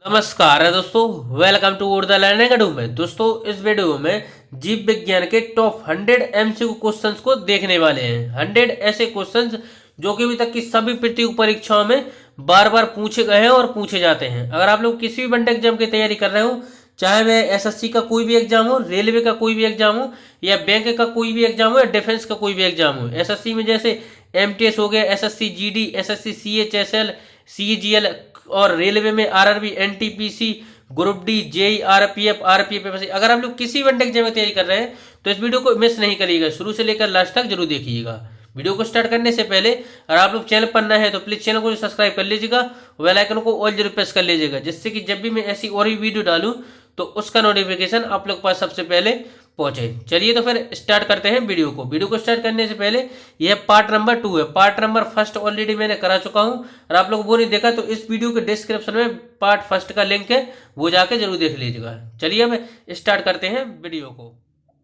नमस्कार है दोस्तों, welcome to Urdu learning academy में। दोस्तों इस वीडियो में जीव विज्ञान के टॉप 100 एमसीक्यू क्वेश्चंस को देखने वाले हैं। 100 ऐसे क्वेश्चंस जो कि अभी तक की सभी प्रतियोगी परीक्षाओं में बार बार पूछे गए हैं और पूछे जाते हैं। अगर आप लोग किसी भी वन एग्जाम की तैयारी कर रहे हो, चाहे वह एसएससी का कोई भी एग्जाम हो, रेलवे का कोई भी एग्जाम हो, या बैंक का कोई भी एग्जाम हो, या डिफेंस का कोई भी एग्जाम हो। एसएससी में जैसे एमटीएस हो गया, SSC GD, SSC CHSL, CGL, और रेलवे में RRB, NTPC, group D, JE, RPF, RPF. अगर आप लोग किसी वन एग्जाम की तैयारी कर रहे हैं तो इस वीडियो को मिस नहीं करिएगा, शुरू से लेकर लास्ट तक जरूर देखिएगा। वीडियो को स्टार्ट करने से पहले अगर आप लोग चैनल पर नए हैं तो प्लीज चैनल को सब्सक्राइब कर लीजिएगा, बेल आइकन को ऑल जरूर प्रेस कर लीजिएगा, जिससे कि जब भी मैं ऐसी और भी वीडियो डालूं तो उसका नोटिफिकेशन आप लोग के पास सबसे पहले पहुंचे। चलिए तो फिर स्टार्ट करते हैं वीडियो को। वीडियो को स्टार्ट करने से पहले यह पार्ट नंबर 2 है। पार्ट नंबर फर्स्ट ऑलरेडी मैंने करा चुका हूं, और आप लोग वो नहीं देखा तो इस वीडियो के डिस्क्रिप्शन में पार्ट फर्स्ट का लिंक है, वो जाके जरूर देख लीजिएगा। चलिए अब स्टार्ट करते हैं वीडियो को।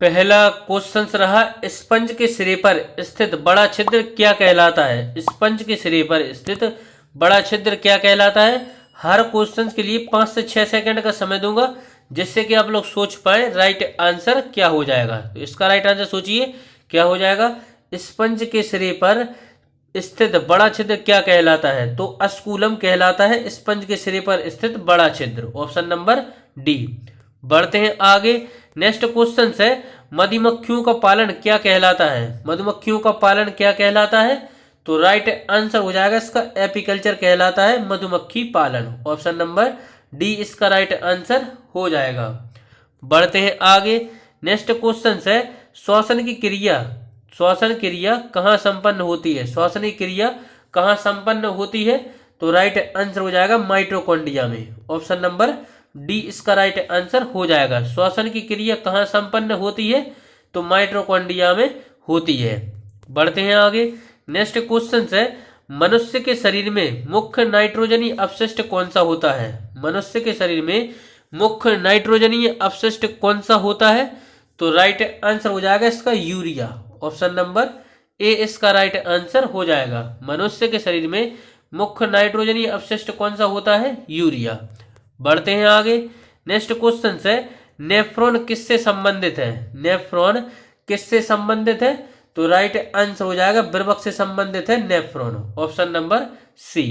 पहला क्वेश्चन रहा, स्पंज के सिरे पर स्थित बड़ा छिद्र क्या कहलाता है? स्पंज के सिरे पर स्थित बड़ा छिद्र क्या कहलाता है? हर क्वेश्चन के लिए 5 से 6 सेकंड का समय दूंगा, जिससे कि आप लोग सोच पाए राइट आंसर क्या हो जाएगा। तो इसका राइट आंसर सोचिए क्या हो जाएगा। स्पंज के सिरे पर स्थित बड़ा छिद्र क्या कहलाता है? तो अस्कुलम कहलाता है स्पंज के सिरे पर स्थित बड़ा छिद्र, ऑप्शन नंबर डी। बढ़ते हैं आगे। नेक्स्ट क्वेश्चन है, मधुमक्खियों का पालन क्या कहलाता है? मधुमक्खियों का पालन क्या कहलाता है? तो राइट आंसर हो जाएगा इसका एपीकल्चर कहलाता है मधुमक्खी पालन, ऑप्शन नंबर डी इसका राइट आंसर हो जाएगा। बढ़ते हैं आगे। नेक्स्ट क्वेश्चन है, श्वसन की क्रिया कहाँ संपन्न होती है? श्वसन की क्रिया कहाँ संपन्न होती है? तो राइट आंसर हो जाएगा माइटोकॉन्ड्रिया में, ऑप्शन नंबर डी इसका राइट आंसर हो जाएगा। श्वसन की क्रिया कहाँ संपन्न होती है? तो माइटोकॉन्ड्रिया में होती है। बढ़ते हैं आगे। नेक्स्ट क्वेश्चन है, मनुष्य के शरीर में मुख्य नाइट्रोजनीय अपशिष्ट कौन सा होता है? मनुष्य के शरीर में मुख्य नाइट्रोजनीय अपशिष्ट कौन सा होता है? तो राइट आंसर हो जाएगा इसका यूरिया, ऑप्शन नंबर ए इसका राइट आंसर हो जाएगा। मनुष्य के शरीर में मुख्य नाइट्रोजनीय अपशिष्ट कौन सा होता है? यूरिया। बढ़ते हैं आगे। नेक्स्ट क्वेश्चन है, नेफ्रॉन किससे संबंधित है? नेफ्रॉन किससे संबंधित है? तो राइट आंसर हो जाएगा बर्बक से संबंधित है नेफ्रॉन, ऑप्शन नंबर सी।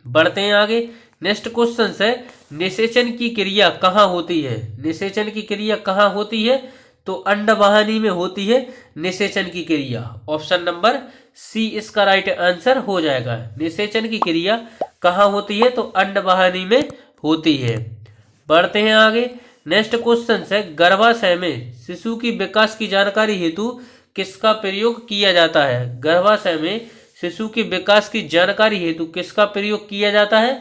बढ़ते हैं आगे। नेक्स्ट क्वेश्चन है, निषेचन की क्रिया कहाँ होती है? निषेचन की क्रिया कहाँ होती है? तो अंडवाहिनी में होती है निषेचन की क्रिया, ऑप्शन नंबर सी इसका राइट आंसर हो जाएगा। निषेचन की क्रिया कहाँ होती है? तो अंडवाहिनी में होती है। बढ़ते हैं आगे। नेक्स्ट क्वेश्चन है, गर्भाशय में शिशु की विकास की जानकारी हेतु किसका प्रयोग किया जाता है? गर्भाशय में शिशु के विकास की जानकारी हेतु किसका प्रयोग किया जाता है?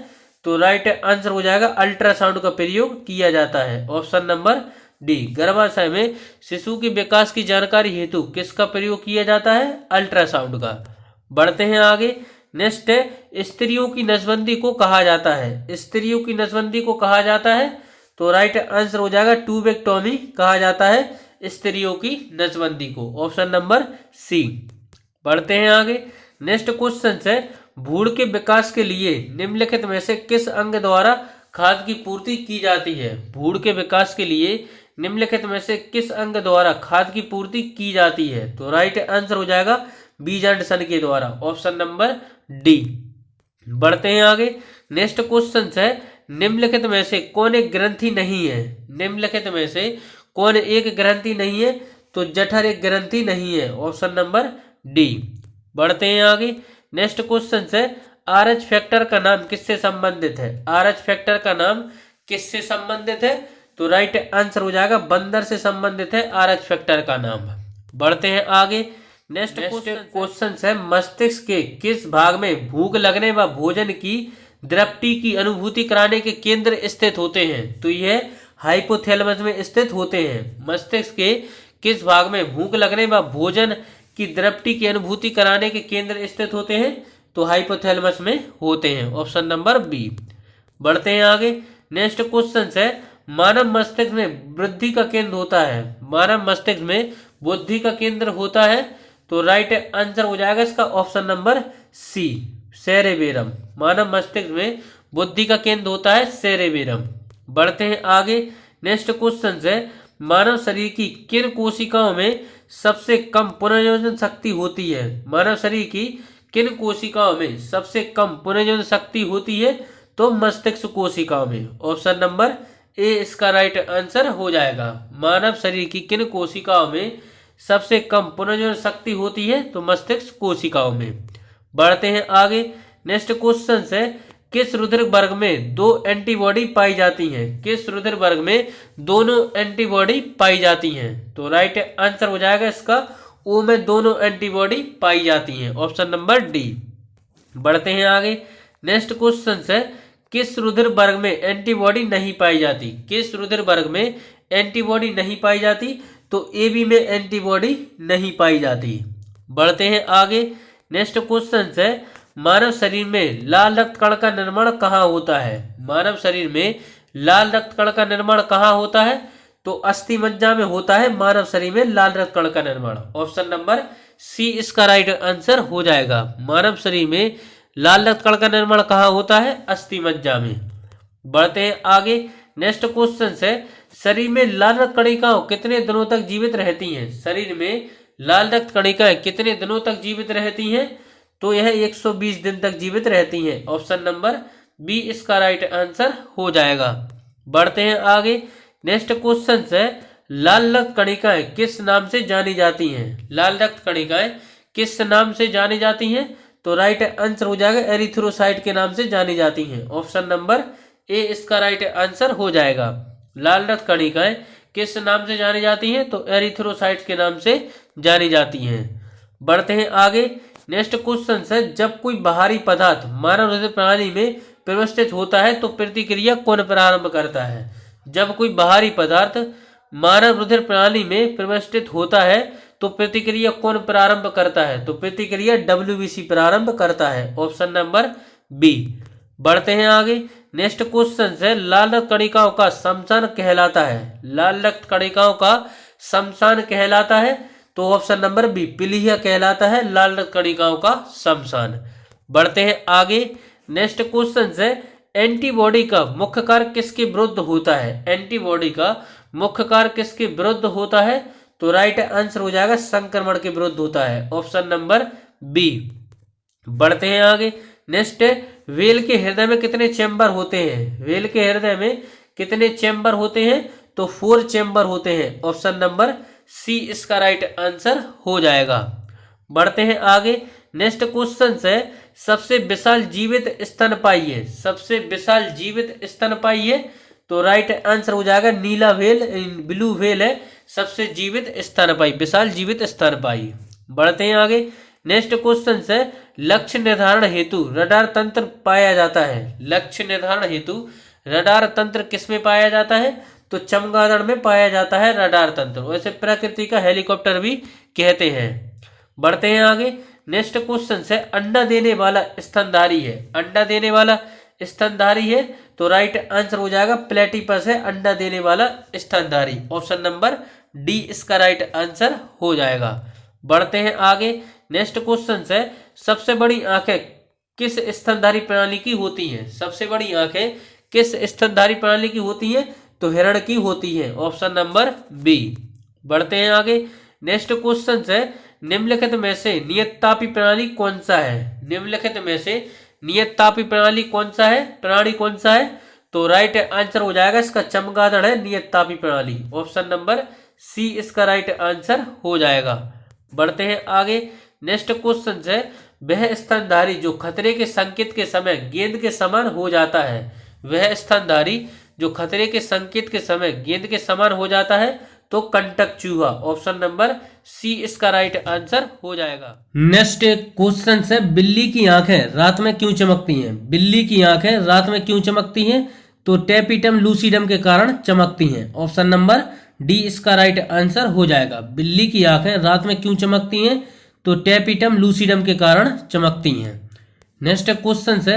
तो राइट आंसर हो जाएगा अल्ट्रासाउंड का प्रयोग किया जाता है, ऑप्शन नंबर डी। गर्भाशय में शिशु के विकास की जानकारी हेतु किसका प्रयोग किया जाता है? अल्ट्रासाउंड का। बढ़ते हैं आगे। नेक्स्ट है, स्त्रियों की नसबंदी को कहा जाता है? स्त्रियों की नसबंदी को कहा जाता है? तो राइट आंसर हो जाएगा ट्यूबेक्टोमी कहा जाता है स्त्रियों की नसबंदी को, ऑप्शन नंबर सी। बढ़ते हैं आगे। नेक्स्ट क्वेश्चन है, भ्रूण के विकास के लिए निम्नलिखित में से किस अंग द्वारा खाद्य की पूर्ति की जाती है? भ्रूण के विकास के लिए निम्नलिखित में से किस अंग द्वारा खाद्य की पूर्ति की जाती है? तो राइट आंसर हो जाएगा बीजांड सन के द्वारा, ऑप्शन नंबर डी। बढ़ते हैं आगे। नेक्स्ट क्वेश्चन है, निम्नलिखित में से कौन एक ग्रंथि नहीं है? निम्नलिखित में से कौन एक ग्रंथि नहीं है? तो जठर एक ग्रंथि नहीं है, ऑप्शन नंबर डी। बढ़ते हैं आगे। नेक्स्ट क्वेश्चन है, आरएच फैक्टर का नाम किससे संबंधित है? आरएच फैक्टर का नाम किससे संबंधित है? तो राइट आंसर हो जाएगा बंदर से संबंधित है आरएच फैक्टर का नाम। बढ़ते हैं आगे। नेक्स्ट क्वेश्चन है, मस्तिष्क के किस भाग में भूख लगने व भोजन की दृप्ति की अनुभूति कराने के केंद्र स्थित होते हैं? तो यह हाइपोथैलेमस में स्थित होते हैं। मस्तिष्क के किस भाग में भूख लगने व भोजन की दृप्ति की अनुभूति कराने के केंद्र स्थित होते हैं? तो हाइपोथैलेमस में होते हैं, ऑप्शन नंबर बी। बढ़ते हैं आगे। नेक्स्ट क्वेश्चन है, मानव मस्तिष्क में वृद्धि का केंद्र होता है? मानव मस्तिष्क में बुद्धि का केंद्र होता है? तो राइट आंसर हो जाएगा इसका ऑप्शन नंबर सी, सेरेबेरम। मानव मस्तिष्क में बुद्धि का केंद्र होता है सेरेबेरम। बढ़ते हैं आगे। नेक्स्ट क्वेश्चन है, मानव शरीर की किन कोशिकाओं में सबसे कम पुनर्योजन शक्ति होती है? मानव शरीर की किन कोशिकाओं में सबसे कम पुनर्योजन शक्ति होती है? तो मस्तिष्क कोशिकाओं में। ऑप्शन नंबर ए इसका राइट आंसर हो जाएगा। मानव शरीर की किन कोशिकाओं में सबसे कम पुनर्योजन शक्ति होती है? तो मस्तिष्क कोशिकाओं में। बढ़ते हैं आगे। नेक्स्ट क्वेश्चन है, किस रुधिर वर्ग में दो एंटीबॉडी पाई जाती हैं? किस रुधिर वर्ग में दोनों एंटीबॉडी पाई जाती हैं? तो राइट आंसर हो जाएगा इसका ओ में दोनों एंटीबॉडी पाई जाती हैं। Option number D. बढ़ते हैं आगे। नेक्स्ट क्वेश्चन है, किस रुधिर वर्ग में एंटीबॉडी नहीं पाई जाती? किस रुधिर वर्ग में एंटीबॉडी नहीं पाई जाती? तो ए बी में एंटीबॉडी नहीं पाई जाती। बढ़ते हैं आगे। नेक्स्ट क्वेश्चन है, मानव शरीर में लाल रक्त कण का निर्माण कहाँ होता है? मानव शरीर में लाल रक्त कण का निर्माण कहाँ होता है? तो अस्थि मज्जा में होता है मानव शरीर में लाल रक्त कण का निर्माण। ऑप्शन नंबर सी इसका राइट आंसर हो जाएगा। मानव शरीर में लाल रक्त कण का निर्माण कहाँ होता है? अस्थि मज्जा में। बढ़ते हैं आगे। नेक्स्ट क्वेश्चन है, शरीर में लाल रक्त कणिकाओं कितने दिनों तक जीवित रहती हैं? शरीर में लाल रक्त कणिकाएं कितने दिनों तक जीवित रहती हैं? तो यह 120 दिन तक जीवित रहती हैं। ऑप्शन नंबर बी इसका राइट आंसर हो जाएगा। बढ़ते हैं आगे। नेक्स्ट क्वेश्चन है, लाल रक्त कणिकाएं किस नाम से जानी जाती हैं? लाल रक्त कणिकाएं किस नाम से जानी जाती हैं? तो राइट आंसर हो जाएगा एरिथ्रोसाइट के नाम से जानी जाती हैं। ऑप्शन नंबर ए इसका राइट आंसर हो जाएगा। लाल रक्त कणिकाएं किस नाम से जानी जाती हैं? तो एरिथ्रोसाइट के नाम से जानी जाती हैं। बढ़ते हैं आगे। नेक्स्ट क्वेश्चन है, जब कोई बाहरी पदार्थ मानव हृदय प्रणाली में प्रविष्ट होता है तो प्रतिक्रिया कौन प्रारंभ करता है? जब कोई बाहरी पदार्थ मानव रुधिर प्रणाली में प्रविष्ट होता है तो प्रतिक्रिया कौन प्रारंभ करता है? तो प्रतिक्रिया WBC प्रारंभ करता है। Option number B. बढ़ते हैं आगे। नेक्स्ट क्वेश्चन है, लाल रक्त कणिकाओं का शमशान कहलाता है? लाल रक्त कणिकाओं का शमशान कहलाता है? तो ऑप्शन नंबर बी पीलिया कहलाता है लाल रक्त कणिकाओं का शमशान। बढ़ते हैं आगे। नेक्स्ट क्वेश्चन है, एंटीबॉडी का मुख्य कार्य किसके विरुद्ध होता है? एंटीबॉडी का मुख्य कार्य किसके विरुद्ध होता है? तो राइट आंसर हो जाएगा संक्रमण के विरुद्ध होता है। Option number B. बढ़ते हैं आगे। नेक्स्ट है, व्हेल के हृदय में कितने चैम्बर होते हैं? व्हेल के हृदय में कितने चैम्बर होते हैं? तो 4 चैम्बर होते हैं। ऑप्शन नंबर सी इसका राइट आंसर हो जाएगा। बढ़ते हैं आगे। नेक्स्ट क्वेश्चन है, सबसे विशाल जीवित स्तनपायी है? सबसे विशाल जीवित स्तनपायी है? तो राइट आंसर हो जाएगा नीला व्हेल, ब्लू व्हेल है सबसे जीवित स्तनपायी, विशाल जीवित स्तनपायी। बढ़ते हैं आगे। नेक्स्ट क्वेश्चन है, लक्ष्य निर्धारण हेतु रडार तंत्र पाया जाता है? लक्ष्य निर्धारण हेतु रडार तंत्र किसमें पाया जाता है? तो चमगादड़ में पाया जाता है रडार तंत्र। वैसे प्रकृति का हेलीकॉप्टर भी कहते हैं। बढ़ते हैं आगे। नेक्स्ट क्वेश्चन है, अंडा देने वाला स्तनधारी है? अंडा देने वाला स्तनधारी है? तो राइट आंसर हो जाएगा प्लेटिपस है अंडा देने वाला स्तनधारी। ऑप्शन नंबर डी इसका राइट आंसर हो जाएगा। बढ़ते हैं आगे। नेक्स्ट क्वेश्चन है, सबसे बड़ी आंखें किस स्तनधारी प्रणाली की होती हैं? सबसे बड़ी आंखें किस स्तनधारी प्रणाली की होती हैं? तो हिरण की होती है। Option number B. बढ़ते हैं आगे। नेक्स्ट क्वेश्चन है, निम्नलिखित में से नियततापी प्रणाली कौन सा है? निम्नलिखित में से नियततापी प्रणाली कौन सा है? प्राणी कौन सा है? तो राइट आंसर हो जाएगा इसका चमगादड़ है नियततापी प्रणाली। ऑप्शन नंबर सी इसका राइट आंसर हो जाएगा। बढ़ते हैं आगे। नेक्स्ट क्वेश्चन है, वह स्तनधारी जो खतरे के संकेत के समय गेंद के समान हो जाता है? वह स्तनधारी जो खतरे के संकेत के समय गेंद के समान हो जाता है? तो कंटक चूहा। ऑप्शन नंबर सी इसका राइट आंसर हो जाएगा। नेक्स्ट क्वेश्चन है, बिल्ली की आंखें रात में क्यों चमकती हैं? बिल्ली की आंखें रात में क्यों चमकती हैं? तो टैपिटम लूसीडम के कारण चमकती हैं। ऑप्शन नंबर डी इसका राइट आंसर हो जाएगा। बिल्ली की आंखें रात में क्यों चमकती हैं? तो टैपिटम लूसीडम के कारण चमकती हैं। नेक्स्ट क्वेश्चन है,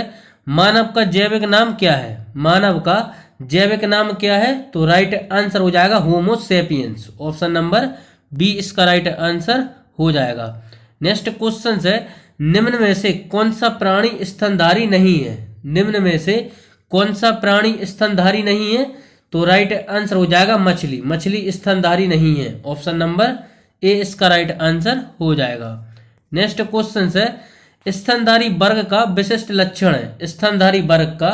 मानव का जैविक नाम क्या है? मानव का जैविक नाम क्या है? तो राइट आंसर हो जाएगा होमो सेपियंस। ऑप्शन नंबर बी इसका राइट आंसर हो जाएगा। नेक्स्ट क्वेश्चन है, निम्न में से कौन सा प्राणी स्तनधारी नहीं है? निम्न में से कौन सा प्राणी स्तनधारी नहीं है? तो राइट आंसर हो जाएगा मछली। मछली स्तनधारी नहीं है। ऑप्शन नंबर ए इसका राइट आंसर हो जाएगा। नेक्स्ट क्वेश्चन है स्तनधारी वर्ग का विशिष्ट लक्षण है। स्तनधारी वर्ग का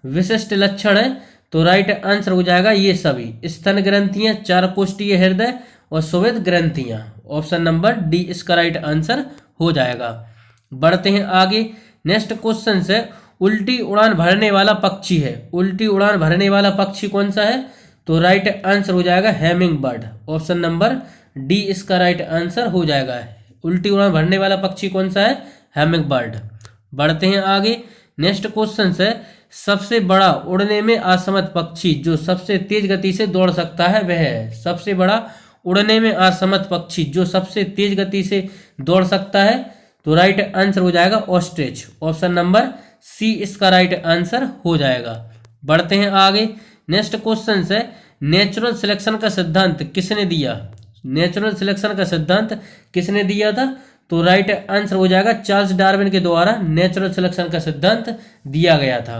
विशिष्ट लक्षण है तो राइट आंसर हो जाएगा ये सभी स्तन ग्रंथियां, चार कोष्ठीय हृदय और सुवेद ग्रंथियां। ऑप्शन नंबर डी इसका राइट आंसर हो जाएगा। बढ़ते हैं आगे। नेक्स्ट क्वेश्चन है उल्टी उड़ान भरने वाला पक्षी है। उल्टी उड़ान भरने वाला पक्षी कौन सा है? तो राइट आंसर हो जाएगा Hamming bird. Option number D इसका राइट आंसर हो जाएगा। उल्टी उड़ान भरने वाला पक्षी कौन सा है? Hamming bird. बढ़ते हैं आगे। नेक्स्ट क्वेश्चन है सबसे बड़ा उड़ने में असमर्थ पक्षी जो सबसे तेज गति से दौड़ सकता है वह है। सबसे बड़ा उड़ने में असमर्थ पक्षी जो सबसे तेज गति से दौड़ सकता है तो राइट आंसर हो जाएगा ऑस्ट्रिच। ऑप्शन नंबर सी इसका राइट आंसर हो जाएगा। बढ़ते हैं आगे। नेक्स्ट क्वेश्चन है नेचुरल सिलेक्शन का सिद्धांत किसने दिया? नेचुरल सिलेक्शन का सिद्धांत किसने दिया था? तो राइट आंसर हो जाएगा चार्ल्स डार्विन के द्वारा नेचुरल सिलेक्शन का सिद्धांत दिया गया था।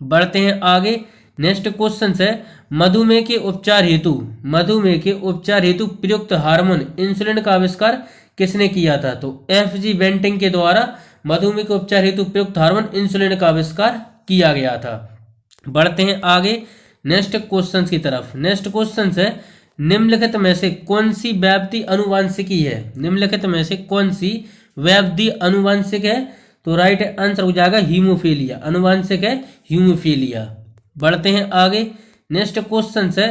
बढ़ते हैं आगे। नेक्स्ट क्वेश्चन है मधुमेह के उपचार हेतु प्रयुक्त हार्मोन इंसुलिन का आविष्कार किसने किया था? तो एफ.जी. बेंटिंग के द्वारा मधुमेह के उपचार हेतु प्रयुक्त हार्मोन इंसुलिन का आविष्कार किया गया था। बढ़ते हैं आगे नेक्स्ट क्वेश्चन की तरफ। नेक्स्ट क्वेश्चन है निम्नलिखित में से कौन सी व्याप्ति अनुवांशिकी है? निम्नलिखित में से कौन सी व्याप्ति अनुवांशिक है? तो राइट आंसर हो जाएगा हीमोफीलिया। अनुवांशिक है हीमोफीलिया। बढ़ते हैं आगे। नेक्स्ट क्वेश्चन है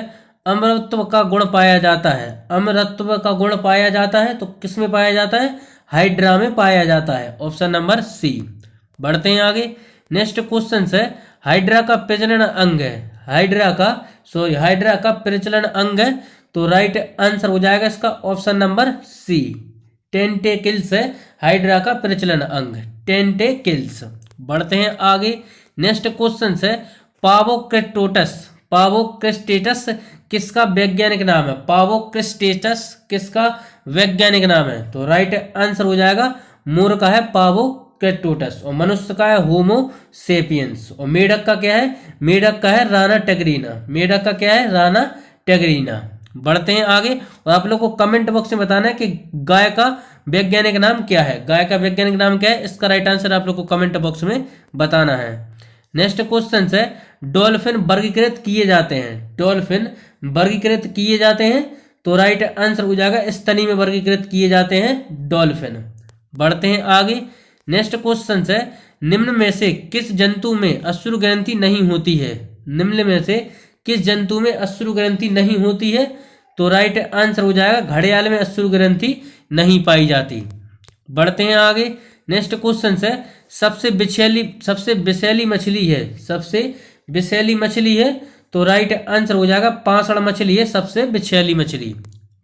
अमरत्व का गुण पाया जाता है। अमरत्व का गुण पाया जाता है तो किस में पाया जाता है? हाइड्रा में पाया जाता है। Option number C. बढ़ते हैं आगे। नेक्स्ट क्वेश्चन है हाइड्रा का प्रजनन अंग है। हाइड्रा का प्रजनन अंग है तो राइट आंसर हो जाएगा इसका ऑप्शन नंबर सी टेंटेकिल्स है हाइड्रा का प्रजनन अंग टेंटेकिल्स। बढ़ते हैं आगे। नेक्स्ट क्वेश्चन है पावोक्रिस्टेटस किसका वैज्ञानिक नाम है? पावोक्रिस्टेटस किसका वैज्ञानिक नाम है? तो राइट आंसर हो जाएगा मोर का है पावोक्रिस्टेटस और मनुष्य का है होमो सेपियंस और मेढक का क्या है? मेढक का है राना टेगरीना। मेढक का क्या है? राना टेगरीना। बढ़ते हैं आगे और आप लोग को कमेंट बॉक्स में बताना है कि गाय का वैज्ञानिक नाम क्या है। गाय का वैज्ञानिक नाम क्या है? इसका राइट आंसर आप लोग को कमेंट बॉक्स में बताना है। नेक्स्ट क्वेश्चन है डॉल्फिन वर्गीकृत किए जाते हैं। डॉल्फिन वर्गीकृत किए जाते हैं तो राइट आंसर हो जाएगा स्तनी में वर्गीकृत किए जाते हैं डॉल्फिन। बढ़ते हैं आगे। नेक्स्ट क्वेश्चन है निम्न में से किस जंतु में अश्रु ग्रंथि नहीं होती है? निम्न में से किस जंतु में अश्रु ग्रंथि नहीं होती है? तो राइट आंसर हो जाएगा घड़ियाल में अश्रु ग्रंथि नहीं पाई जाती। बढ़ते हैं आगे। नेक्स्ट क्वेश्चन है सबसे विषैली मछली है। सबसे विषैली मछली है तो राइट आंसर हो जाएगा पांसड़ मछली है सबसे विषैली मछली।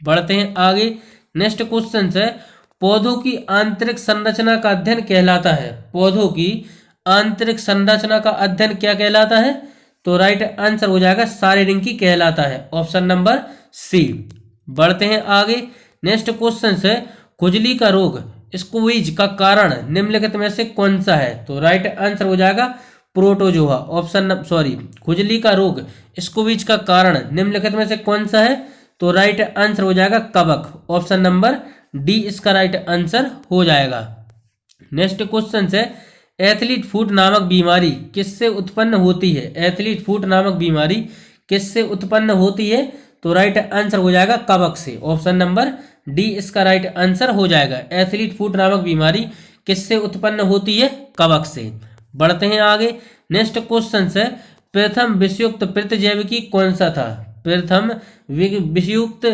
बढ़ते हैं आगे। नेक्स्ट क्वेश्चन है पौधों की आंतरिक संरचना का अध्ययन कहलाता है। पौधों की आंतरिक संरचना का अध्ययन क्या कहलाता है? तो राइट आंसर हो जाएगा शारीरिकी कहलाता है। Option number C. बढ़ते हैं आगे। नेक्स्ट क्वेश्चन है खुजली का रोग स्क्वीज का कारण निम्नलिखित में से कौन सा है? तो राइट आंसर हो जाएगा प्रोटोजोआ। खुजली का रोग स्क्वीज का कारण निम्नलिखित में से कौन सा है? तो राइट आंसर हो जाएगा कवक। ऑप्शन नंबर डी इसका राइट आंसर हो जाएगा। नेक्स्ट क्वेश्चन है एथलीट फुट नामक बीमारी किससे उत्पन्न होती है? एथलीट फुट नामक बीमारी किससे उत्पन्न होती है? तो राइट आंसर हो जाएगा कवक से। ऑप्शन नंबर डी इसका राइट आंसर हो जाएगा। एथलीट फुट नामक बीमारी किससे उत्पन्न होती है? कवक से। बढ़ते हैं आगे। नेक्स्ट क्वेश्चन है प्रथम विषयुक्त प्रतिजैविकी कौन सा था? प्रथम विषयुक्त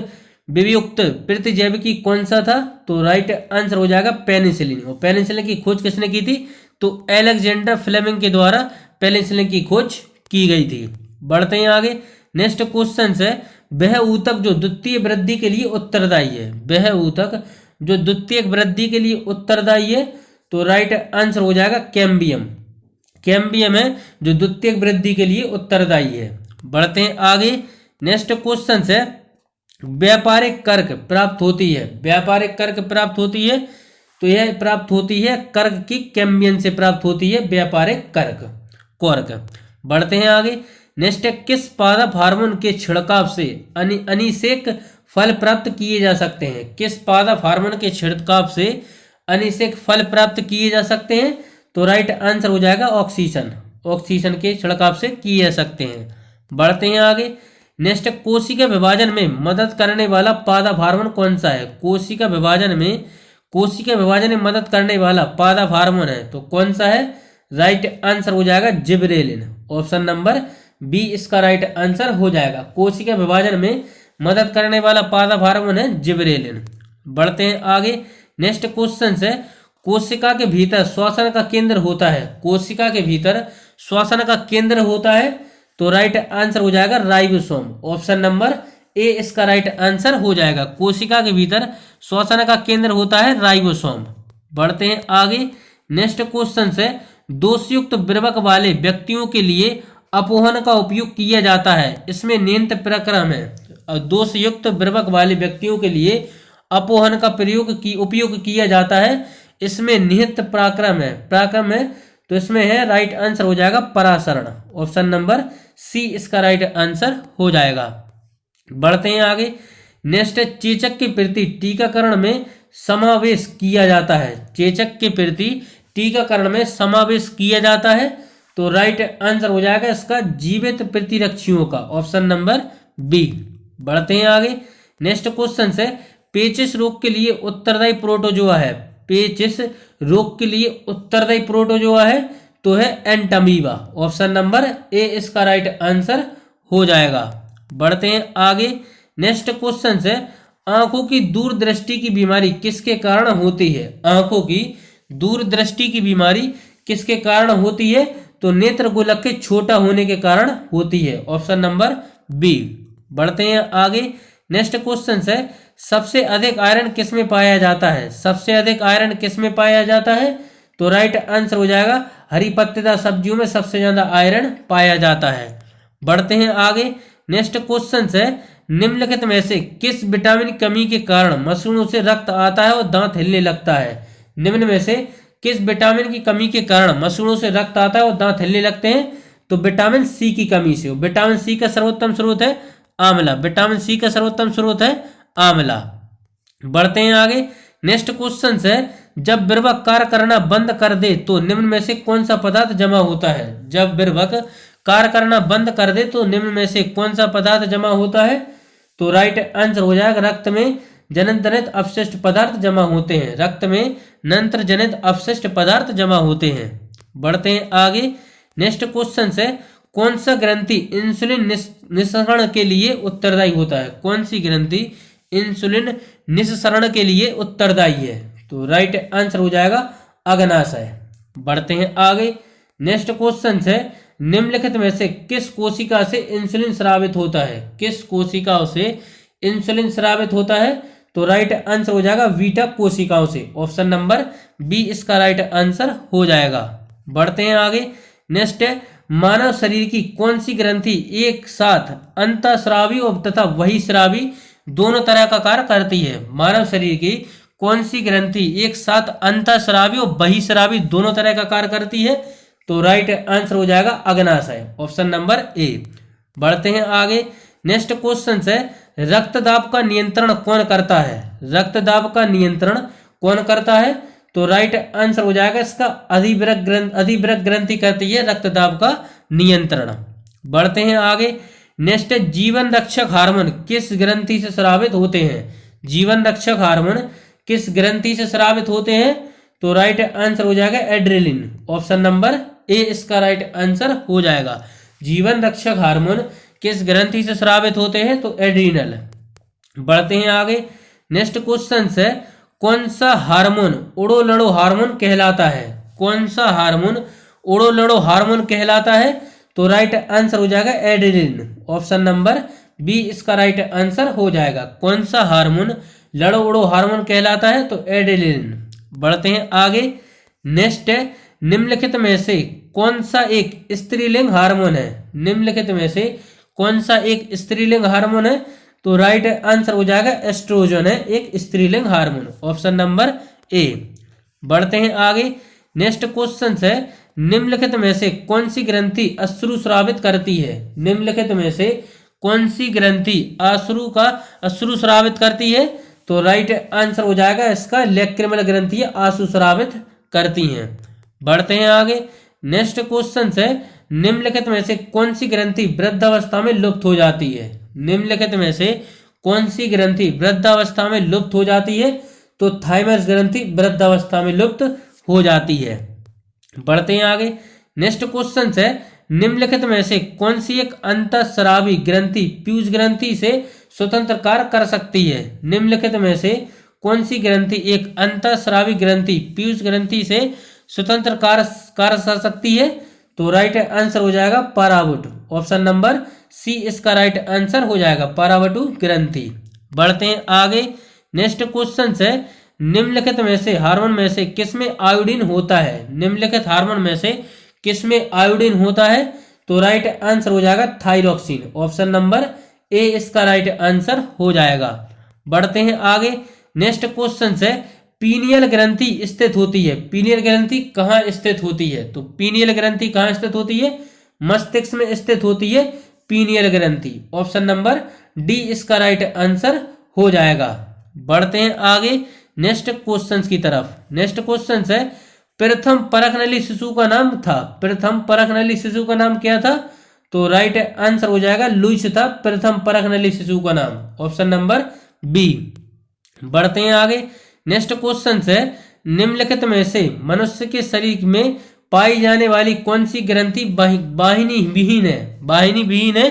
प्रतिजैविकी कौन सा था? तो राइट आंसर हो जाएगा पेनिसिलिन। और पेनिसिलिन की खोज किसने की थी? तो अलेक्जेंडर फ्लेमिंग के द्वारा पेनिसिलिन की खोज की गई थी। बढ़ते हैं आगे। नेक्स्ट क्वेश्चन है वह ऊतक जो द्वितीय वृद्धि के लिए उत्तरदायी है। वह ऊतक जो द्वितीय वृद्धि के लिए उत्तरदायी है तो राइट आंसर हो जाएगा कैम्बियम। कैम्बियम है जो द्वितीय वृद्धि के लिए उत्तरदायी है। बढ़ते हैं आगे। नेक्स्ट क्वेश्चन है व्यापारिक कर्क प्राप्त होती है। व्यापारिक कर्क प्राप्त होती है तो यह प्राप्त होती है कर्क की कैम्बियम से प्राप्त होती है व्यापारिक कर्क। कॉर्क। बढ़ते हैं आगे। नेक्स्ट है, किस पादप हार्मोन के छिड़काव से अनिषेक फल प्राप्त किए जा सकते हैं? किस पादप हार्मोन के छिड़काव से अनिषेक फल प्राप्त किए जा सकते हैं? तो राइट आंसर हो जाएगा ऑक्सीजन। ऑक्सीजन के छिड़काव से किए जा सकते हैं। बढ़ते हैं आगे। नेक्स्ट, कोशिका विभाजन में मदद करने वाला पादप हार्मोन कौन सा है? कोशिका विभाजन में मदद करने वाला पादप हार्मोन है तो कौन सा है? राइट आंसर हो जाएगा जिबरेलिन। ऑप्शन नंबर बी इसका राइट आंसर हो जाएगा। कोशिका विभाजन में मदद करने वाला पादप हार्मोन है जिबरेलिन। बढ़ते हैं आगे। नेक्स्ट क्वेश्चन है, कोशिका के भीतर श्वसन का केंद्र होता है। कोशिका के भीतर श्वसन का केंद्र होता है तो राइट आंसर हो जाएगा राइबोसोम। ऑप्शन नंबर ए इसका राइट आंसर हो जाएगा। कोशिका के भीतर श्वसन का केंद्र होता है राइबोसोम। बढ़ते हैं आगे। नेक्स्ट क्वेश्चन है, दोषयुक्त विर्वक वाले व्यक्तियों के लिए अपोहन का उपयोग किया जाता है, इसमें नियंत्र प्रक्रम है। दोषयुक्त विर्वक वाले व्यक्तियों के लिए अपोहन का उपयोग किया जाता है, इसमें निहित पराक्रम है तो इसमें है राइट आंसर हो जाएगा परासरण। ऑप्शन नंबर सी इसका राइट आंसर हो जाएगा। बढ़ते हैं आगे। नेक्स्ट, चेचक के प्रति टीकाकरण में समावेश किया जाता है। चेचक के प्रति टीकाकरण में समावेश किया जाता है तो राइट आंसर हो जाएगा इसका जीवित प्रतिरक्षियों का। Option number B. बढ़ते हैं आगे। नेक्स्ट क्वेश्चन है, पेचिस रोग के लिए उत्तरदायी प्रोटोजोआ है। पेचिस रोग के लिए उत्तरदायी प्रोटोजोआ है तो है एंटामीबा। ऑप्शन नंबर ए इसका राइट आंसर हो जाएगा। बढ़ते हैं आगे। नेक्स्ट क्वेश्चन है, आंखों की दूरदृष्टि की बीमारी किसके कारण होती है? आंखों की दूरदृष्टि की बीमारी किसके कारण होती है? तो नेत्र गोलक के छोटा होने के कारण होती है। Option number B. बढ़ते हैं आगे। नेक्स्ट क्वेश्चन है, सबसे अधिक आयरन किस में पाया जाता है? सबसे अधिक आयरन किस में पाया जाता है? तो राइट आंसर हो जाएगा हरी पत्तेदार सब्जियों में सबसे ज्यादा आयरन पाया जाता है। बढ़ते हैं आगे। नेक्स्ट क्वेश्चन है, निम्नलिखित में से किस विटामिन कमी के कारण मसूड़ों से रक्त आता है और दांत हिलने लगता है? निम्न में से किस विटामिन की कमी के कारण मसूड़ों से रक्त आता है और दांत हिलने लगते हैं? तो विटामिन सी की कमी से। विटामिन सी का सर्वोत्तम स्रोत है आंवला। विटामिन सी का सर्वोत्तम स्रोत है आंवला। बढ़ते हैं आगे। नेक्स्ट क्वेश्चन है, जब विर्वक कार्य करना बंद कर दे तो निम्न में से कौन सा पदार्थ जमा होता है? जब विर्वक कार्य करना बंद कर दे तो निम्न में से कौन सा पदार्थ जमा होता है? तो राइट आंसर हो जाएगा रक्त में जनन जनित अपशिष्ट पदार्थ जमा होते हैं। रक्त में नंत्र जनित अपशिष्ट पदार्थ जमा होते हैं। बढ़ते हैं आगे। नेक्स्ट क्वेश्चन है, कौन सा ग्रंथि इंसुलिन निस्सरण के लिए उत्तरदायी होता है? कौन सी ग्रंथि इंसुलिन निस्सरण के लिए उत्तरदायी है? तो राइट आंसर हो जाएगा अग्नाशय। बढ़ते हैं आगे। नेक्स्ट क्वेश्चन है, निम्नलिखित में से किस कोशिका से इंसुलिन स्रावित होता है? किस कोशिकाओं से इंसुलिन स्रावित होता है? तो राइट आंसर हो जाएगा बीटा कोशिकाओं से। ऑप्शन नंबर बी इसका राइट आंसर हो जाएगा। बढ़ते हैं आगे। नेक्स्ट है, मानव शरीर की कौन सी ग्रंथि एक साथ अंतःस्रावी और तथा बहिःस्रावी दोनों तरह का कार्य करती है? मानव शरीर की कौन सी ग्रंथि एक साथ अंतःस्रावी और बहिःस्रावी दोनों तरह का कार्य करती है? तो राइट आंसर हो जाएगा अग्नाशय। Option number A. बढ़ते हैं आगे। नेक्स्ट क्वेश्चन है, रक्तदाब का नियंत्रण कौन करता है? रक्तदाब का नियंत्रण कौन करता है? तो राइट आंसर हो जाएगा इसका अधिवृक्क ग्रंथि करती है रक्तदाब का नियंत्रण। बढ़ते हैं आगे। नेक्स्ट, जीवन रक्षक हार्मोन किस ग्रंथि से स्रावित होते हैं? जीवन रक्षक हार्मोन किस ग्रंथि से स्रावित होते हैं? तो राइट आंसर हो जाएगा एड्रेलिन। ऑप्शन नंबर ए इसका राइट आंसर हो जाएगा। जीवन रक्षक हार्मोन किस ग्रंथि से स्रावित होते हैं? तो एड्रीनल। बढ़ते हैं आगे। नेक्स्ट क्वेश्चन है, कौन सा हार्मोन उड़ो लड़ो हार्मोन कहलाता है? कौन सा हार्मोन उड़ो लड़ो हार्मोन कहलाता है? तो राइट आंसर हो जाएगा एड्रेलिन। ऑप्शन नंबर बी इसका राइट आंसर हो जाएगा। कौन सा हार्मोन लड़ो उड़ो हार्मोन कहलाता है? तो एड्रेलिन। बढ़ते हैं आगे। नेक्स्ट है, निम्नलिखित में से कौन सा एक स्त्रीलिंग हार्मोन है? निम्नलिखित में से कौन सा एक स्त्रीलिंग हार्मोन है? तो राइट आंसर हो जाएगा एस्ट्रोजन है एक स्त्रीलिंग हार्मोन। Option number A. बढ़ते हैं आगे। नेक्स्ट क्वेश्चन है, निम्नलिखित में से कौन सी ग्रंथि अश्रु स्रावित करती है? निम्नलिखित में से कौन सी ग्रंथि अश्रु स्रावित करती है? तो राइट आंसर हो जाएगा इसका लैक्रिमल ग्रंथि आंसू स्रावित करती हैं। बढ़ते हैं आगे। नेक्स्ट क्वेश्चन है, निम्नलिखित में से कौन सी ग्रंथि वृद्धावस्था में लुप्त हो जाती है? निम्नलिखित में से कौन सी ग्रंथि वृद्धावस्था में लुप्त हो जाती है? तो थाइमस ग्रंथि वृद्धावस्था में लुप्त हो जाती है। बढ़ते हैं आगे। नेक्स्ट क्वेश्चन है, निम्नलिखित में से कौन सी एक अंतःस्रावी ग्रंथि पीयूष ग्रंथि से स्वतंत्र कार्य कर सकती है? निम्नलिखित में से कौन सी ग्रंथि एक अंतःस्रावी ग्रंथि पीयूष ग्रंथि से स्वतंत्र कार्य कर सकती है? तो राइट आंसर हो जाएगा पारावटु। ऑप्शन नंबर सी इसका राइट आंसर हो जाएगा, पारावटु ग्रंथि। बढ़ते हैं आगे। नेक्स्ट क्वेश्चन है, निम्नलिखित में से हार्मोन में से किसमें आयोडीन होता है? निम्नलिखित हार्मोन में से किसमें आयोडीन होता है? तो राइट आंसर हो जाएगा थायरॉक्सिन। ऑप्शन नंबर ए इसका राइट आंसर हो जाएगा। बढ़ते हैं आगे। नेक्स्ट क्वेश्चन है, पीनियल ग्रंथि स्थित होती है। पीनियल ग्रंथि कहाँ स्थित होती है? तो पीनियल ग्रंथि कहाँ स्थित होती है? मस्तिष्क में स्थित होती है पीनियल ग्रंथि। ऑप्शन नंबर डी इसका राइट आंसर हो जाएगा। बढ़ते हैं आगे नेक्स्ट क्वेश्चन की तरफ। नेक्स्ट क्वेश्चन है, प्रथम परखनली शिशु का नाम था। प्रथम परखनली शिशु का नाम क्या था? तो राइट आंसर हो जाएगा लुईस था प्रथम परखनली शिशु का नाम। Option number B. बढ़ते हैं आगे। नेक्स्ट क्वेश्चन है, निम्नलिखित में से मनुष्य के शरीर में पाई जाने वाली कौन सी ग्रंथि वाहिनी विहीन है? वाहिनी विहीन है।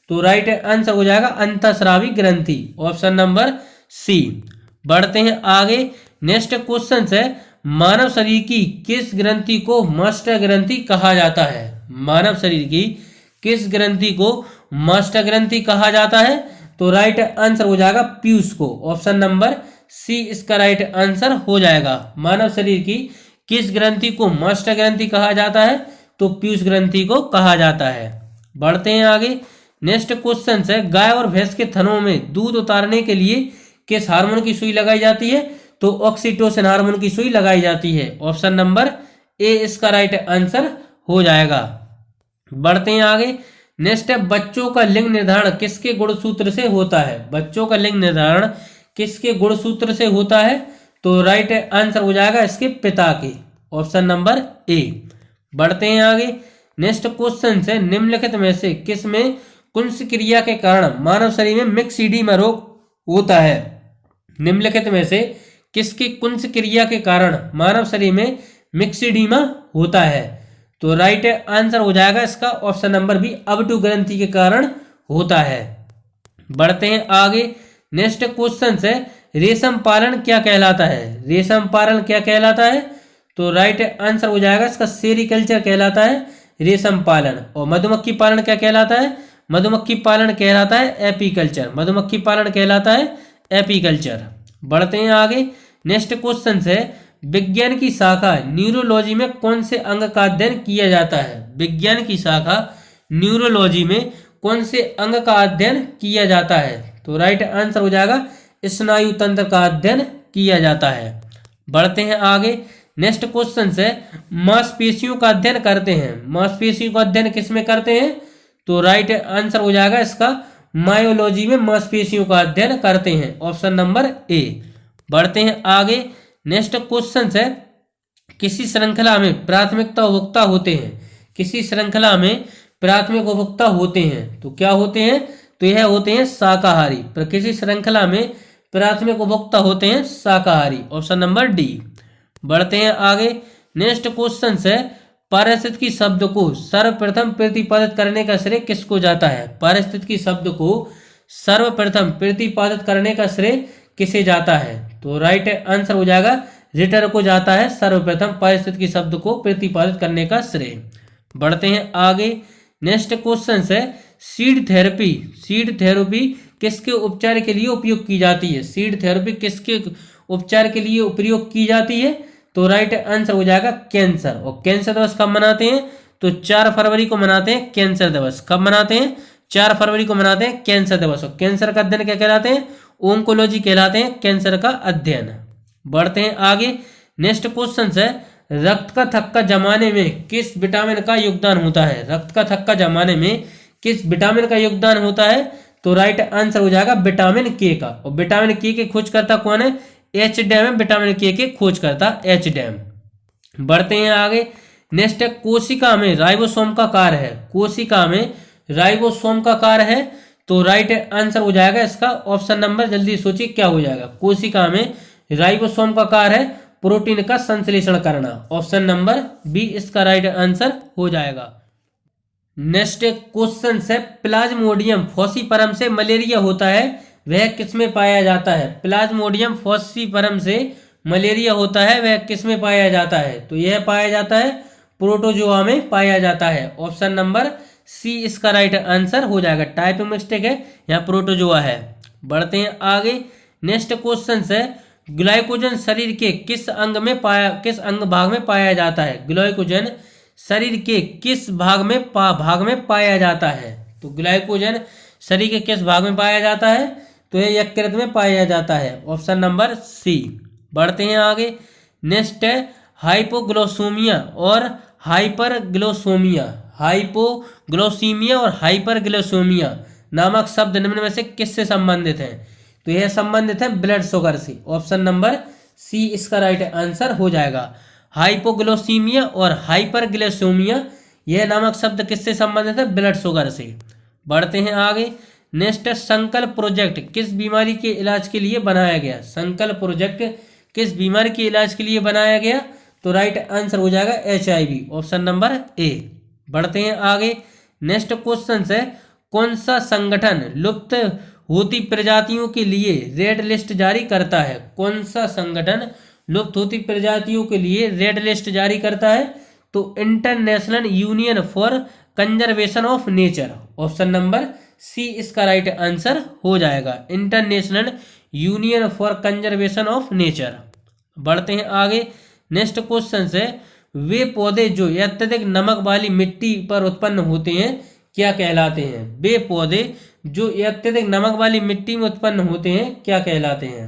तो राइट आंसर हो जाएगा अंतःस्रावी ग्रंथि। Option number C. बढ़ते हैं आगे। नेक्स्ट क्वेश्चन है, मानव शरीर की किस ग्रंथि को मास्टर ग्रंथि कहा जाता है? मानव शरीर की किस ग्रंथि को मास्टर ग्रंथि कहा जाता है? तो राइट आंसर हो जाएगा पीयूष को। ऑप्शन नंबर सी इसका राइट आंसर हो जाएगा। मानव शरीर की किस ग्रंथि को मास्टर ग्रंथि कहा जाता है? तो पीयूष ग्रंथि को कहा जाता है। बढ़ते हैं आगे। नेक्स्ट क्वेश्चन है, गाय और भैंस के थनों में दूध उतारने के लिए किस हार्मोन की सुई लगाई जाती है? तो ऑक्सीटोसिन हार्मोन की सुई लगाई जाती है। ऑप्शन नंबर ए इसका राइट आंसर हो जाएगा। बढ़ते हैं आगे। नेक्स्ट है, बच्चों का लिंग निर्धारण किसके गुणसूत्र से होता है? बच्चों का लिंग निर्धारण किसके गुणसूत्र से होता है? तो राइट आंसर हो जाएगा इसके पिता के। Option number A. बढ़ते हैं आगे। नेक्स्ट क्वेश्चन है, निम्नलिखित में से किसमें कुंस क्रिया के कारण मानव शरीर में मिक्सिडीमा रोग होता है? निम्नलिखित में से किसकी कुंस क्रिया के कारण मानव शरीर में मिक्सिडीमा होता है? तो राइट आंसर हो जाएगा इसका ऑप्शन नंबर बी, अवटु ग्रंथि के कारण होता है। बढ़ते हैं आगे। नेक्स्ट क्वेश्चन है, रेशम पालन क्या कहलाता है? रेशम पालन क्या कहलाता है? तो राइट आंसर हो जाएगा इसका सेरिकल्चर कहलाता है रेशम पालन। और मधुमक्खी पालन क्या कहलाता है? मधुमक्खी पालन कहलाता है एपीकल्चर। मधुमक्खी पालन कहलाता है एपीकल्चर। बढ़ते हैं आगे। नेक्स्ट क्वेश्चन है, विज्ञान की शाखा न्यूरोलॉजी में कौन से अंग का अध्ययन किया जाता है? विज्ञान की शाखा न्यूरोलॉजी में कौन से अंग का अध्ययन किया जाता है? तो राइट आंसर हो जाएगा स्नायु तंत्र का अध्ययन किया जाता है। बढ़ते हैं आगे। नेक्स्ट क्वेश्चन है, मांसपेशियों का अध्ययन करते हैं। मांसपेशियों का अध्ययन किसमें करते हैं? तो राइट आंसर हो जाएगा इसका मायोलॉजी में मांसपेशियों का अध्ययन करते हैं। Option number A. बढ़ते हैं आगे। नेक्स्ट क्वेश्चन है, किसी श्रृंखला में प्राथमिकता उपभोक्ता होते हैं। किसी श्रृंखला में प्राथमिक उपभोक्ता होते हैं तो क्या होते हैं? तो यह होते हैं शाकाहारी। पर किसी श्रृंखला में प्राथमिक उपभोक्ता होते हैं शाकाहारी। Option number D. बढ़ते हैं आगे। नेक्स्ट क्वेश्चन है, पारिस्थितिकी शब्द को सर्वप्रथम प्रतिपादित करने का श्रेय किसको जाता है? पारिस्थितिकी शब्द को सर्वप्रथम प्रतिपादित करने का श्रेय किसे जाता है? तो राइट आंसर हो जाएगा रिटर को जाता है सर्वप्रथम पारिस्थितिकी शब्द को प्रतिपादित करने का श्रेय। बढ़ते हैं आगे। नेक्स्ट क्वेश्चन है, सीड थेरेपी। सीड थेरेपी किसके उपचार के लिए उपयोग की जाती है? सीड थेरेपी किसके उपचार के लिए उपयोग की जाती है? तो राइट आंसर हो जाएगा कैंसर। और कैंसर दिवस कब मनाते हैं? तो 4 फरवरी को मनाते हैं कैंसर दिवस। कब मनाते हैं? 4 फरवरी को मनाते हैं कैंसर दिवस। और कैंसर का अध्ययन क्या कहलाते हैं? ओंकोलॉजी कहलाते हैं कैंसर का अध्ययन। बढ़ते हैं आगे। नेक्स्ट क्वेश्चन है, रक्त का थक्का जमाने में किस विटामिन का योगदान होता है? रक्त का थक्का जमाने में किस विटामिन का योगदान होता है? तो राइट आंसर हो जाएगा विटामिन के का। और विटामिन के खोज करता कौन है? एच डैम है विटामिन के खोज करता एच डैम। बढ़ते हैं आगे। नेक्स्ट है कोशिका में राइबोसोम का कार्य है। कोशिका में राइबोसोम का कार्य है, तो राइट आंसर हो जाएगा इसका ऑप्शन नंबर, जल्दी सोचिए क्या हो जाएगा। कोशिका में राइबोसोम का कार्य है प्रोटीन का संश्लेषण करना। ऑप्शन नंबर बी इसका राइट आंसर हो जाएगा। नेक्स्ट क्वेश्चन है प्लाज्मोडियम फॉसीपरम से मलेरिया होता है, वह किसमें पाया जाता है? प्लाज्मोडियम फॉसीपरम से मलेरिया होता है, वह किसमें पाया जाता है? तो यह पाया जाता है प्रोटोजोआ में पाया जाता है। ऑप्शन नंबर सी इसका राइट आंसर हो जाएगा। टाइप मिस्टेक है, यहाँ प्रोटोजोआ है। बढ़ते हैं आगे। नेक्स्ट क्वेश्चन है ग्लाइकोजन शरीर के किस अंग भाग में पाया जाता है? ग्लाइकोजन शरीर के किस भाग में पाया जाता है? तो ग्लाइकोजन शरीर के किस भाग में पाया जाता है? तो यह यकृत में पाया जाता है। Option number C. बढ़ते हैं आगे। नेक्स्ट है हाइपोग्लाइसीमिया और हाइपरग्लाइसीमिया। हाइपोग्लाइसीमिया और हाइपरग्लाइसीमिया नामक शब्द निम्न में से किससे संबंधित हैं? तो यह संबंधित है ब्लड शुगर से। ऑप्शन नंबर सी इसका राइट आंसर हो जाएगा। हाइपोग्लाइसीमिया और हाइपरग्लाइसीमिया यह नामक शब्द किससे संबंधित है? ब्लड शुगर से। बढ़ते हैं आगे। नेक्स्ट है संकल्प प्रोजेक्ट किस बीमारी के इलाज के लिए बनाया गया? संकल्प प्रोजेक्ट किस बीमारी के इलाज के लिए बनाया गया? तो राइट आंसर हो जाएगा HIV। Option number A. बढ़ते हैं आगे। नेक्स्ट क्वेश्चन है कौन सा संगठन लुप्त होती प्रजातियों के लिए रेड लिस्ट जारी करता है? कौन सा संगठन लुप्त होती प्रजातियों के लिए रेड लिस्ट जारी करता है? तो international union for conservation of nature. Option number C इसका राइट आंसर हो जाएगा। International union for conservation of nature. बढ़ते हैं आगे। नेक्स्ट क्वेश्चन है वे पौधे जो अत्यधिक नमक वाली मिट्टी पर उत्पन्न होते हैं क्या कहलाते हैं? वे पौधे जो अत्यधिक नमक वाली मिट्टी में उत्पन्न होते हैं क्या कहलाते हैं?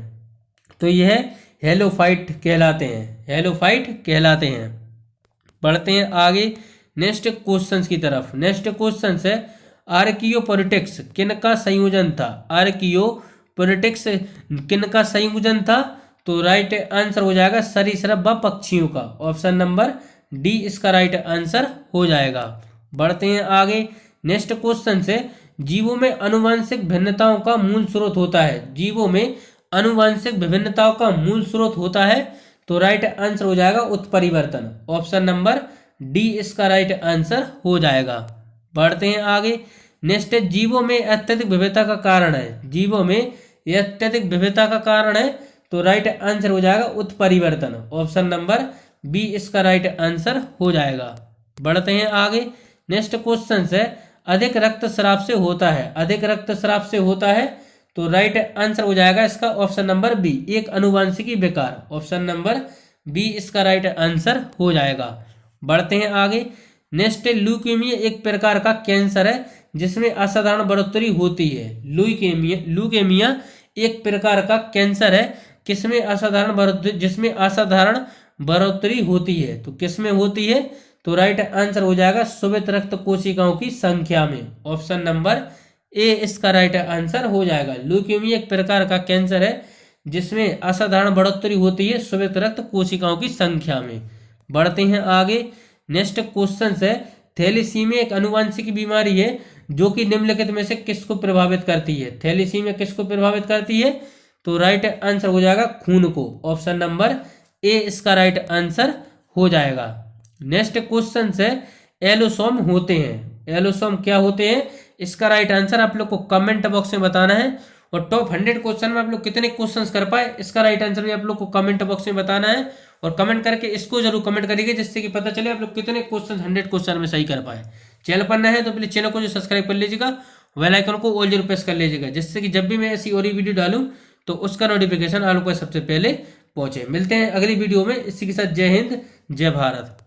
तो यह हेलोफाइट कहलाते हैं। हेलोफाइट कहलाते हैं। बढ़ते हैं आगे नेक्स्ट क्वेश्चंस की तरफ। नेक्स्ट क्वेश्चन है आर्कियोपोटेक्स किन का संयोजन था? आर्कियोपोटेक्स किन का संयोजन था? तो राइट आंसर हो जाएगा सरीसृप व पक्षियों का। ऑप्शन नंबर डी इसका राइट आंसर हो जाएगा। बढ़ते हैं आगे। नेक्स्ट क्वेश्चन है जीवों में आनुवंशिक भिन्नताओं का मूल स्रोत होता है। जीवों में आनुवंशिक विभिन्नताओं का मूल स्रोत होता है, तो राइट आंसर हो जाएगा उत्परिवर्तन। ऑप्शन नंबर डी इसका राइट आंसर हो जाएगा। बढ़ते हैं आगे। नेक्स्ट है जीवों में अत्यधिक विविधता का कारण है। जीवों में अत्यधिक विविधता का कारण है, तो राइट आंसर हो जाएगा उत्परिवर्तन। ऑप्शन नंबर बी इसका राइट आंसर हो जाएगा। बढ़ते हैं आगे। नेक्स्ट क्वेश्चन है अधिक रक्तस्राव से होता है। अधिक रक्तस्राव से होता है, तो राइट आंसर हो जाएगा इसका ऑप्शन नंबर बी एक आनुवंशिकी विकार। ऑप्शन नंबर बी इसका राइट आंसर हो जाएगा। बढ़ते हैं आगे। नेक्स्ट ल्यूकेमिया एक प्रकार का कैंसर है जिसमें असाधारण बढ़ोतरी होती है। ल्यूकेमिया एक प्रकार का कैंसर है जिसमें असाधारण बढ़ोतरी होती है। तो किसमें होती है? तो राइट आंसर हो जाएगा श्वेत रक्त कोशिकाओं की संख्या में। ऑप्शन नंबर ए इसका राइट आंसर हो जाएगा। ल्यूकेमिया एक प्रकार का कैंसर है जिसमें असाधारण बढ़ोतरी होती है श्वेत रक्त कोशिकाओं की संख्या में। बढ़ते हैं आगे। नेक्स्ट क्वेश्चन है थैलेसीमिया एक आनुवंशिक बीमारी है जो कि निम्नलिखित में से किसको प्रभावित करती है? थैलेसीमिया किसको प्रभावित करती है? तो राइट आंसर हो जाएगा खून को। ऑप्शन नंबर ए इसका राइट आंसर हो जाएगा। नेक्स्ट क्वेश्चन है एलोसोम होते हैं। एलोसोम क्या होते हैं? इसका राइट आंसर आप लोग को कमेंट बॉक्स में बताना है। और टॉप 100 क्वेश्चन में आप लोग कितने क्वेश्चंस कर पाए इसका राइट आंसर भी आप लोग को कमेंट बॉक्स में बताना है। और कमेंट करके इसको जरूर कमेंट करिएगा जिससे कि पता चले आप लोग कितने क्वेश्चन 100 क्वेश्चन में सही कर पाए। चैनल पर नए हैं तो प्लीज चैनल को जो सब्सक्राइब कर लीजिएगा, बेल आइकन को ऑल जरूर प्रेस कर लीजिएगा जिससे कि जब भी मैं ऐसी और वीडियो डालूं तो उसका नोटिफिकेशन आप लोग को सबसे पहले पहुंचे। मिलते हैं अगली वीडियो में। इसी के साथ जय हिंद जय भारत।